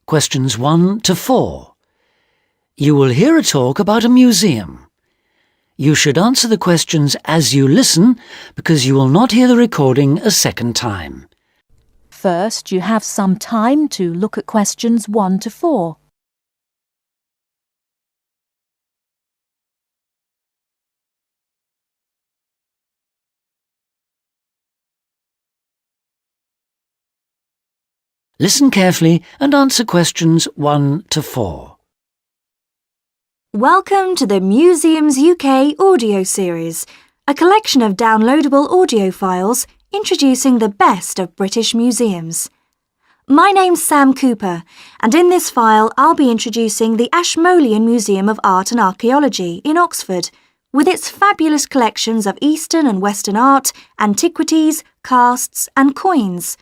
questions 1 to 4. You will hear a talk about a museum. You should answer the questions as you listen because you will not hear the recording a second time. First, you have some time to look at questions 1 to 4. Listen carefully and answer questions 1 to 4. Welcome to the Museums UK audio series, a collection of downloadable audio files introducing the best of British museums. My name's Sam Cooper, and in this file I'll be introducing the Ashmolean Museum of Art and Archaeology in Oxford, with its fabulous collections of Eastern and Western art, antiquities, casts and coins.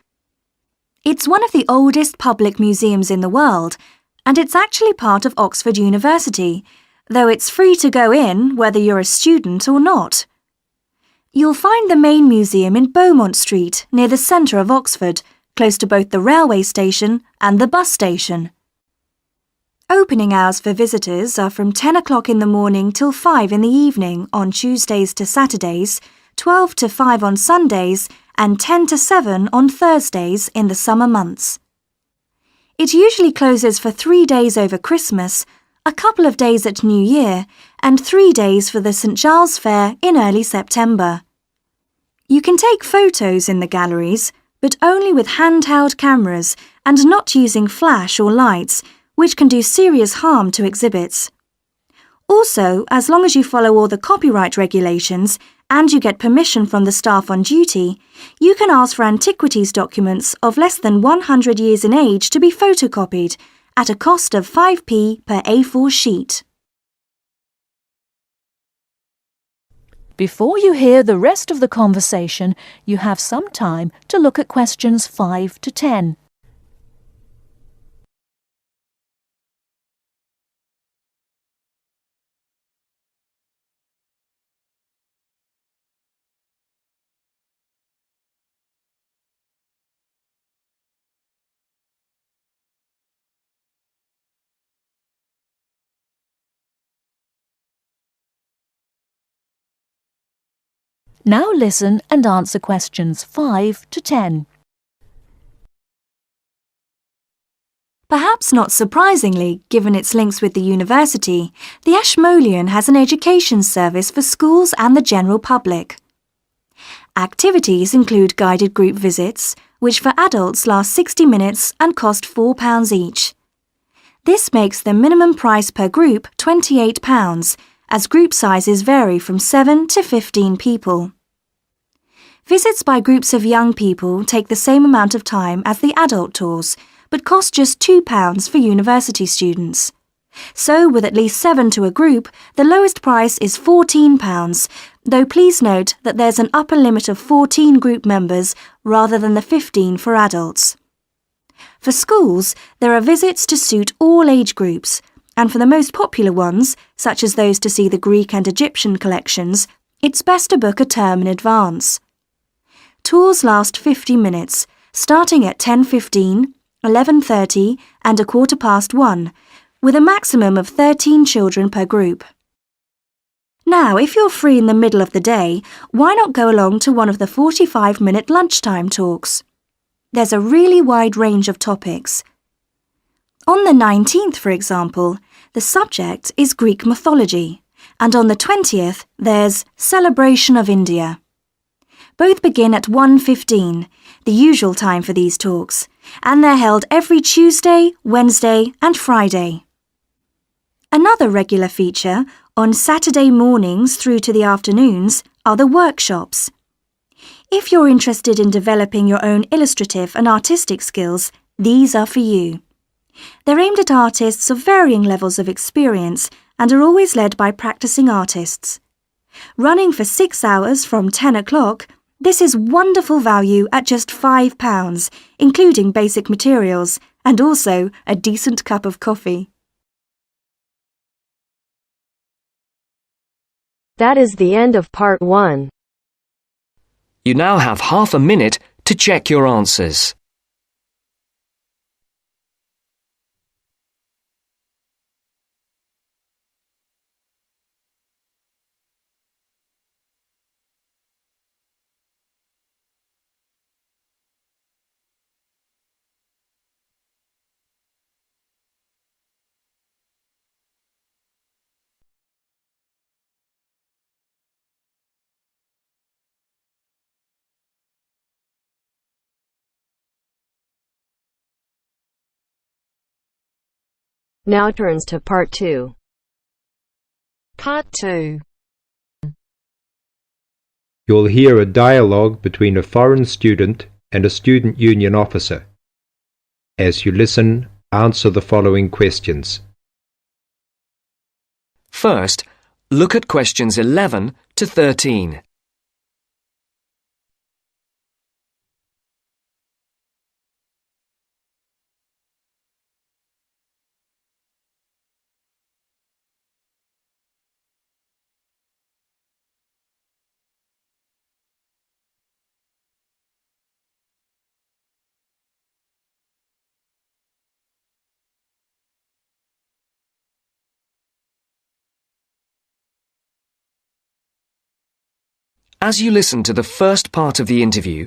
It's one of the oldest public museums in the world, and it's actually part of Oxford University, though it's free to go in whether you're a student or not. You'll find the main museum in Beaumont Street, near the centre of Oxford, close to both the railway station and the bus station. Opening hours for visitors are from 10 o'clock in the morning till 5 in the evening on Tuesdays to Saturdays, 12 to 5 on Sundays, and 10 to 7 on Thursdays in the summer months. It usually closes for 3 days over Christmas, a couple of days at New Year, and 3 days for the St Giles Fair in early September. You can take photos in the galleries, but only with handheld cameras and not using flash or lights, which can do serious harm to exhibits. Also, as long as you follow all the copyright regulations and you get permission from the staff on duty, you can ask for antiquities documents of less than 100 years in age to be photocopied at a cost of 5p per A4 sheet. Before you hear the rest of the conversation, you have some time to look at questions 5 to 10. Now listen and answer questions 5 to 10. Perhaps not surprisingly, given its links with the university, the Ashmolean has an education service for schools and the general public. Activities include guided group visits, which for adults last 60 minutes and cost £4 each. This makes the minimum price per group £28, as group sizes vary from 7 to 15 people. Visits by groups of young people take the same amount of time as the adult tours, but cost just £2 for university students. So, with at least 7 to a group, the lowest price is £14, though please note that there's an upper limit of 14 group members rather than the 15 for adults. For schools, there are visits to suit all age groups, and for the most popular ones, such as those to see the Greek and Egyptian collections, it's best to book a term in advance. Tours last 50 minutes, starting at 10:15, 11:30 and 1:15, with a maximum of 13 children per group. Now, if you're free in the middle of the day, why not go along to one of the 45-minute lunchtime talks? There's a really wide range of topics. On the 19th, for example, the subject is Greek mythology, and on the 20th, there's Celebration of India. Both begin at 1:15, the usual time for these talks, and they're held every Tuesday, Wednesday and Friday. Another regular feature, on Saturday mornings through to the afternoons, are the workshops. If you're interested in developing your own illustrative and artistic skills, these are for you. They're aimed at artists of varying levels of experience and are always led by practicing artists. Running for 6 hours from 10 o'clock, this is wonderful value at just £5, including basic materials, and also a decent cup of coffee. That is the end of part 1. You now have half a minute to check your answers. Now turns to Part 2. Part 2. You'll hear a dialogue between a foreign student and a student union officer. As you listen, answer the following questions. First, look at questions 11 to 13. As you listen to the first part of the interview,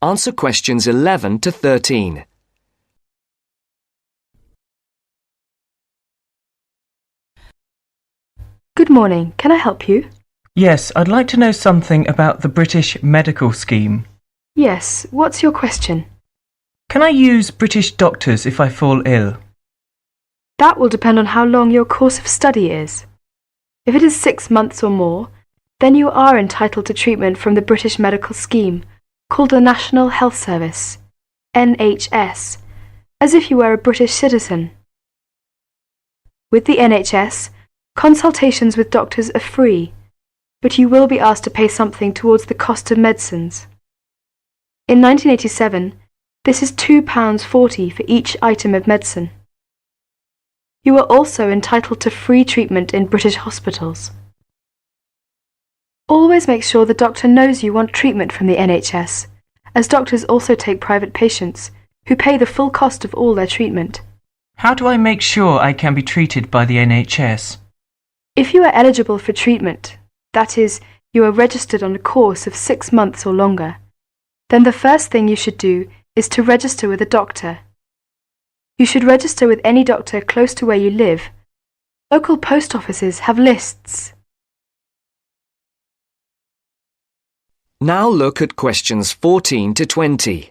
answer questions 11 to 13. Good morning. Can I help you? Yes, I'd like to know something about the British medical scheme. Yes. What's your question? Can I use British doctors if I fall ill? That will depend on how long your course of study is. If it is 6 months or more, then you are entitled to treatment from the British medical scheme, called the National Health Service, NHS, as if you were a British citizen. With the NHS, consultations with doctors are free, but you will be asked to pay something towards the cost of medicines. In 1987, this is £2.40 for each item of medicine. You are also entitled to free treatment in British hospitals. Always make sure the doctor knows you want treatment from the NHS, as doctors also take private patients, who pay the full cost of all their treatment. How do I make sure I can be treated by the NHS? If you are eligible for treatment, that is, you are registered on a course of 6 months or longer, then the first thing you should do is to register with a doctor. You should register with any doctor close to where you live. Local post offices have lists. Now look at questions 14 to 20.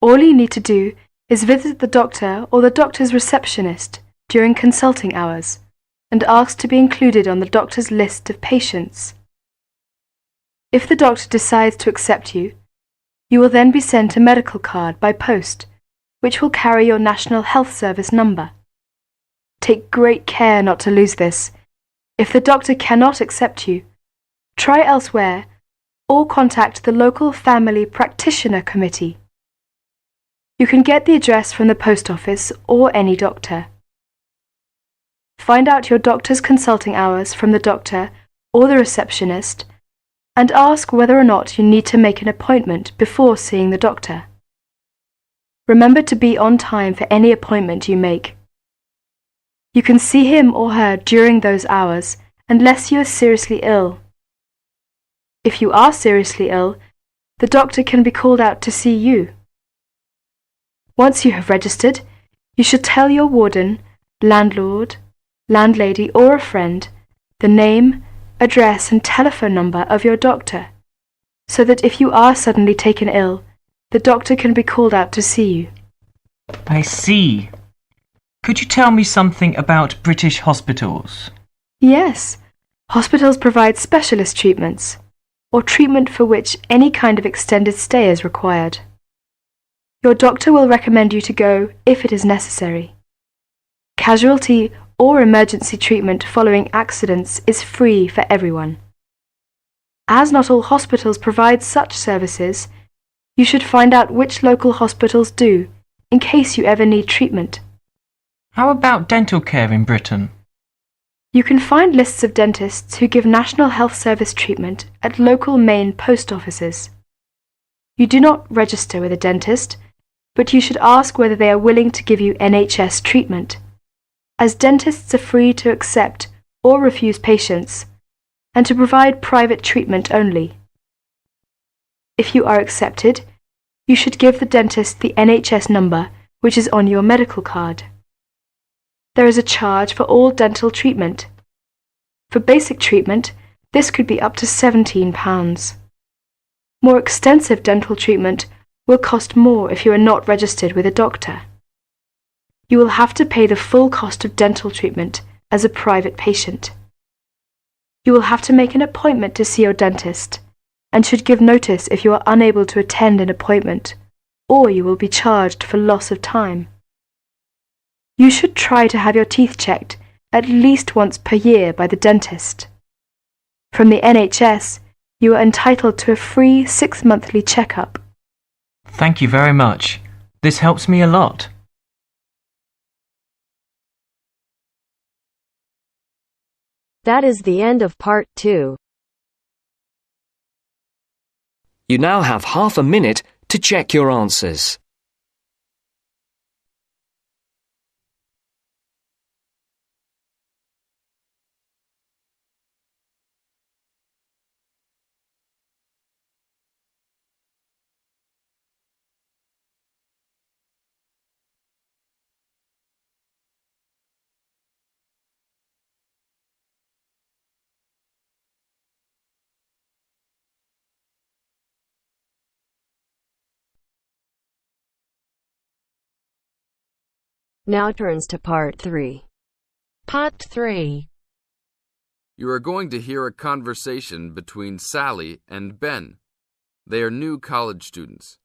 All you need to do is visit the doctor or the doctor's receptionist during consulting hours and ask to be included on the doctor's list of patients. If the doctor decides to accept you, you will then be sent a medical card by post, which will carry your National Health Service number. Take great care not to lose this. If the doctor cannot accept you, try elsewhere or contact the local family practitioner committee. You can get the address from the post office or any doctor. Find out your doctor's consulting hours from the doctor or the receptionist and ask whether or not you need to make an appointment before seeing the doctor. Remember to be on time for any appointment you make. You can see him or her during those hours unless you are seriously ill. If you are seriously ill, the doctor can be called out to see you. Once you have registered, you should tell your warden, landlord, landlady or a friend the name, address and telephone number of your doctor, so that if you are suddenly taken ill, the doctor can be called out to see you. I see. Could you tell me something about British hospitals? Yes, hospitals provide specialist treatments, or treatment for which any kind of extended stay is required. Your doctor will recommend you to go if it is necessary. Casualty or emergency treatment following accidents is free for everyone. As not all hospitals provide such services, you should find out which local hospitals do, in case you ever need treatment. How about dental care in Britain? You can find lists of dentists who give National Health Service treatment at local main post offices. You do not register with a dentist, but you should ask whether they are willing to give you NHS treatment, as dentists are free to accept or refuse patients and to provide private treatment only. If you are accepted, you should give the dentist the NHS number which is on your medical card. There is a charge for all dental treatment. For basic treatment, this could be up to £17. More extensive dental treatment will cost more if you are not registered with a doctor. You will have to pay the full cost of dental treatment as a private patient. You will have to make an appointment to see your dentist and should give notice if you are unable to attend an appointment, or you will be charged for loss of time. You should try to have your teeth checked at least once per year by the dentist. From the NHS, you are entitled to a free 6-monthly checkup. Thank you very much. This helps me a lot. That is the end of part 2. You now have half a minute to check your answers. Now turns to part 3. Part 3. You are going to hear a conversation between Sally and Ben. They are new college students.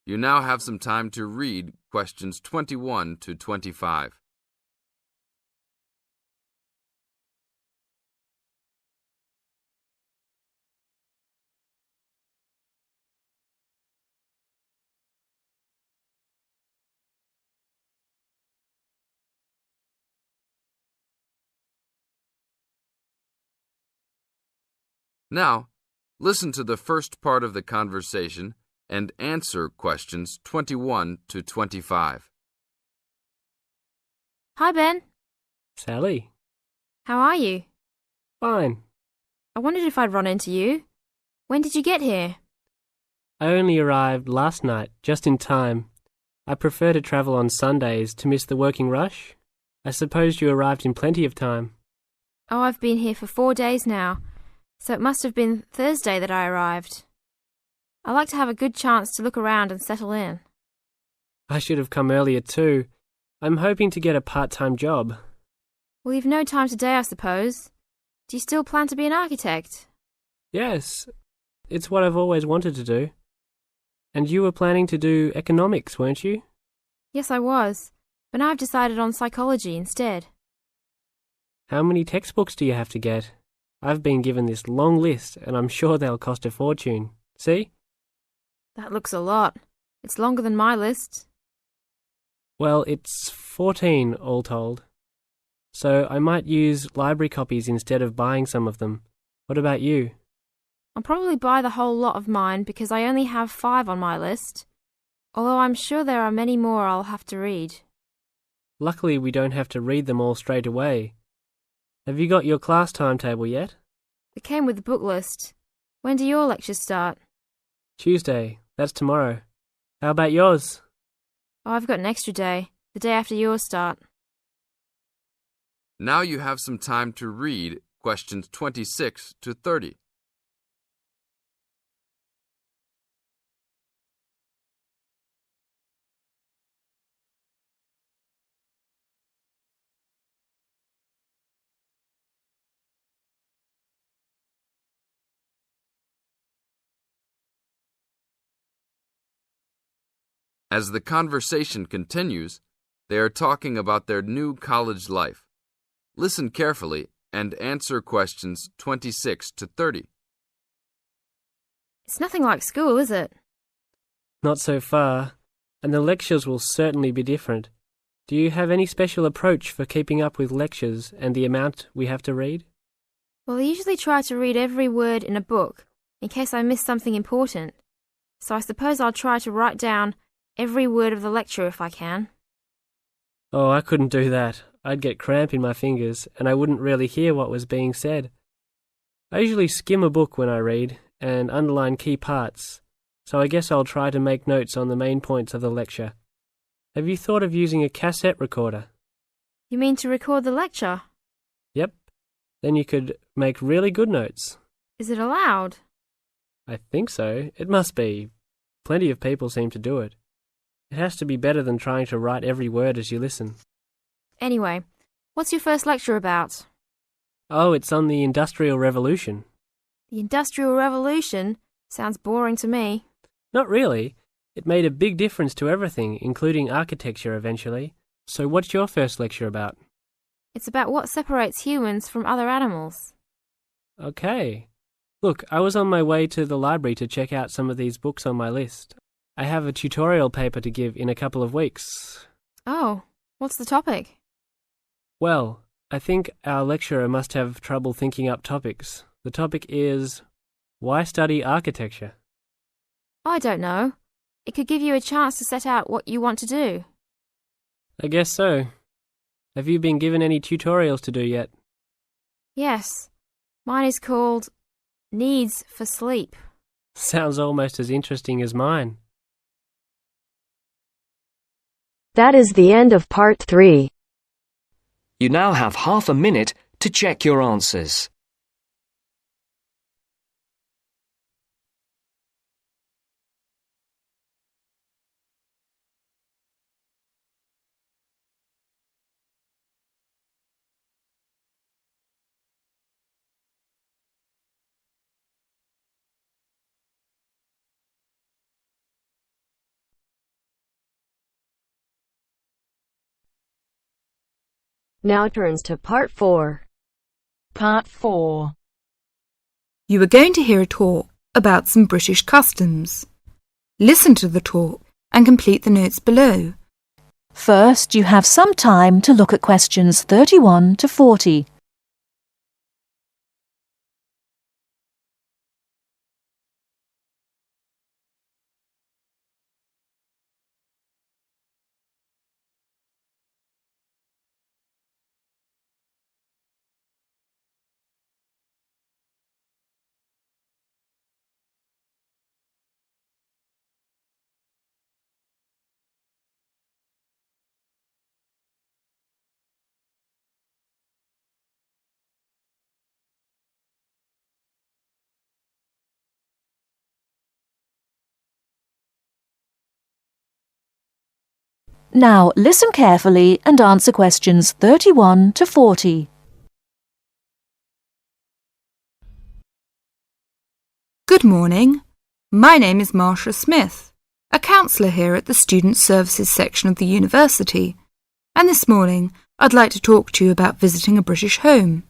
You now have some time to read questions 21 to 25. Now, listen to the first part of the conversation and answer questions 21 to 25. Hi, Ben. Sally. How are you? Fine. I wondered if I'd run into you. When did you get here? I only arrived last night, just in time. I prefer to travel on Sundays to miss the working rush. I suppose you arrived in plenty of time. Oh, I've been here for 4 days now, so it must have been Thursday that I arrived. I like to have a good chance to look around and settle in. I should have come earlier too. I'm hoping to get a part-time job. Well, you've no time today, I suppose. Do you still plan to be an architect? Yes, it's what I've always wanted to do. And you were planning to do economics, weren't you? Yes, I was, but now I've decided on psychology instead. How many textbooks do you have to get? I've been given this long list, and I'm sure they'll cost a fortune. See? That looks a lot. It's longer than my list. Well, it's 14 all told. So I might use library copies instead of buying some of them. What about you? I'll probably buy the whole lot of mine because I only have 5 on my list, although I'm sure there are many more I'll have to read. Luckily, we don't have to read them all straight away. Have you got your class timetable yet? It came with the book list. When do your lectures start? Tuesday. That's tomorrow. How about yours? Oh, I've got an extra day, the day after yours start. Now you have some time to read questions 26 to 30. As the conversation continues, they are talking about their new college life. Listen carefully and answer questions 26 to 30. It's nothing like school, is it? Not so far, and the lectures will certainly be different. Do you have any special approach for keeping up with lectures and the amount we have to read? Well, I usually try to read every word in a book, in case I miss something important. So I suppose I'll try to write down every word of the lecture if I can. Oh, I couldn't do that. I'd get cramp in my fingers and I wouldn't really hear what was being said. I usually skim a book when I read and underline key parts, so I guess I'll try to make notes on the main points of the lecture. Have you thought of using a cassette recorder? You mean to record the lecture? Yep. Then you could make really good notes. Is it allowed? I think so. It must be. Plenty of people seem to do it. It has to be better than trying to write every word as you listen. Anyway, what's your first lecture about? Oh, it's on the Industrial Revolution. The Industrial Revolution? Sounds boring to me. Not really. It made a big difference to everything, including architecture eventually. So what's your first lecture about? It's about what separates humans from other animals. Okay. Look, I was on my way to the library to check out some of these books on my list. I have a tutorial paper to give in a couple of weeks. Oh, what's the topic? Well, I think our lecturer must have trouble thinking up topics. The topic is, why study architecture? I don't know. It could give you a chance to set out what you want to do. I guess so. Have you been given any tutorials to do yet? Yes. Mine is called Needs for Sleep. Sounds almost as interesting as mine. That is the end of part 3. You now have half a minute to check your answers. Now turns to part 4. Part 4. You are going to hear a talk about some British customs. Listen to the talk and complete the notes below. First, you have some time to look at questions 31 to 40. Now listen carefully and answer questions 31 to 40. Good morning. My name is Marsha Smith, a counsellor here at the Student Services section of the university, and this morning I'd like to talk to you about visiting a British home.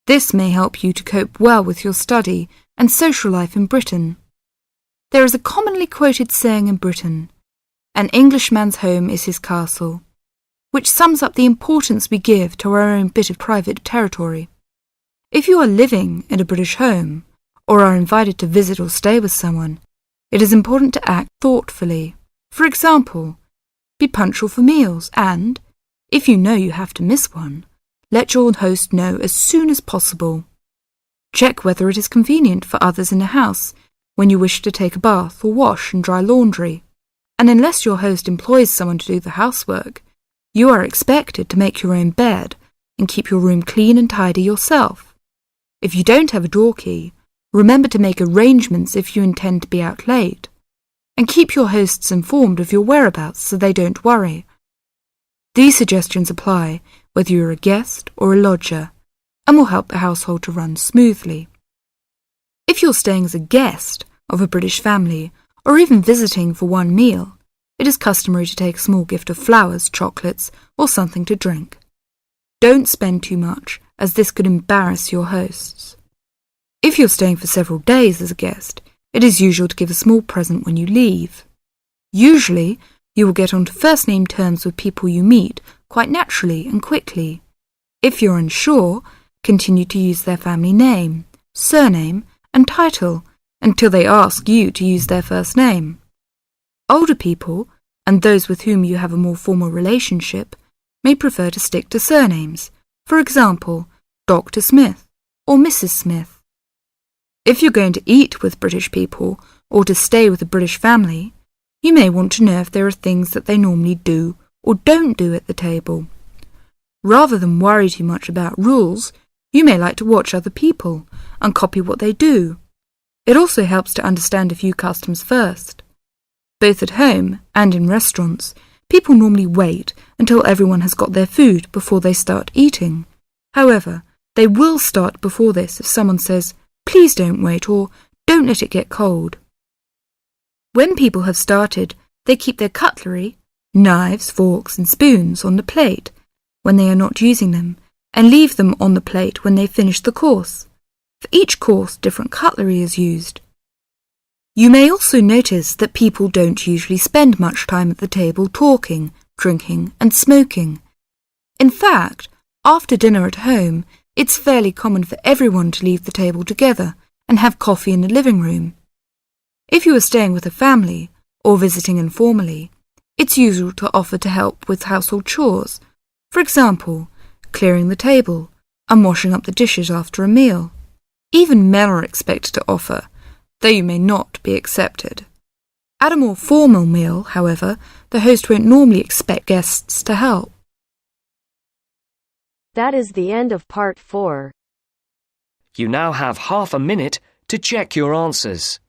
This may help you to cope well with your study and social life in Britain. There is a commonly quoted saying in Britain, "An Englishman's home is his castle," which sums up the importance we give to our own bit of private territory. If you are living in a British home, or are invited to visit or stay with someone, it is important to act thoughtfully. For example, be punctual for meals and, if you know you have to miss one, let your host know as soon as possible. Check whether it is convenient for others in the house when you wish to take a bath or wash and dry laundry. And unless your host employs someone to do the housework, you are expected to make your own bed and keep your room clean and tidy yourself. If you don't have a door key, remember to make arrangements if you intend to be out late, and keep your hosts informed of your whereabouts so they don't worry. These suggestions apply whether you're a guest or a lodger, and will help the household to run smoothly. If you're staying as a guest of a British family, or even visiting for one meal, it is customary to take a small gift of flowers, chocolates, or something to drink. Don't spend too much, as this could embarrass your hosts. If you're staying for several days as a guest, it is usual to give a small present when you leave. Usually, you will get onto first-name terms with people you meet quite naturally and quickly. If you're unsure, continue to use their family name, surname, and title until they ask you to use their first name. Older people, and those with whom you have a more formal relationship, may prefer to stick to surnames, for example, Dr. Smith or Mrs. Smith. If you're going to eat with British people or to stay with a British family, you may want to know if there are things that they normally do or don't do at the table. Rather than worry too much about rules, you may like to watch other people and copy what they do. It also helps to understand a few customs first. Both at home and in restaurants, people normally wait until everyone has got their food before they start eating. However, they will start before this if someone says, "Please don't wait," or "Don't let it get cold." When people have started, they keep their cutlery, knives, forks and spoons on the plate when they are not using them, and leave them on the plate when they finish the course. For each course, different cutlery is used. You may also notice that people don't usually spend much time at the table talking, drinking and smoking. In fact, after dinner at home, it's fairly common for everyone to leave the table together and have coffee in the living room. If you are staying with a family or visiting informally, it's usual to offer to help with household chores, for example, clearing the table and washing up the dishes after a meal. Even men are expected to offer, though you may not be accepted. At a more formal meal, however, the host won't normally expect guests to help. That is the end of part 4. You now have half a minute to check your answers.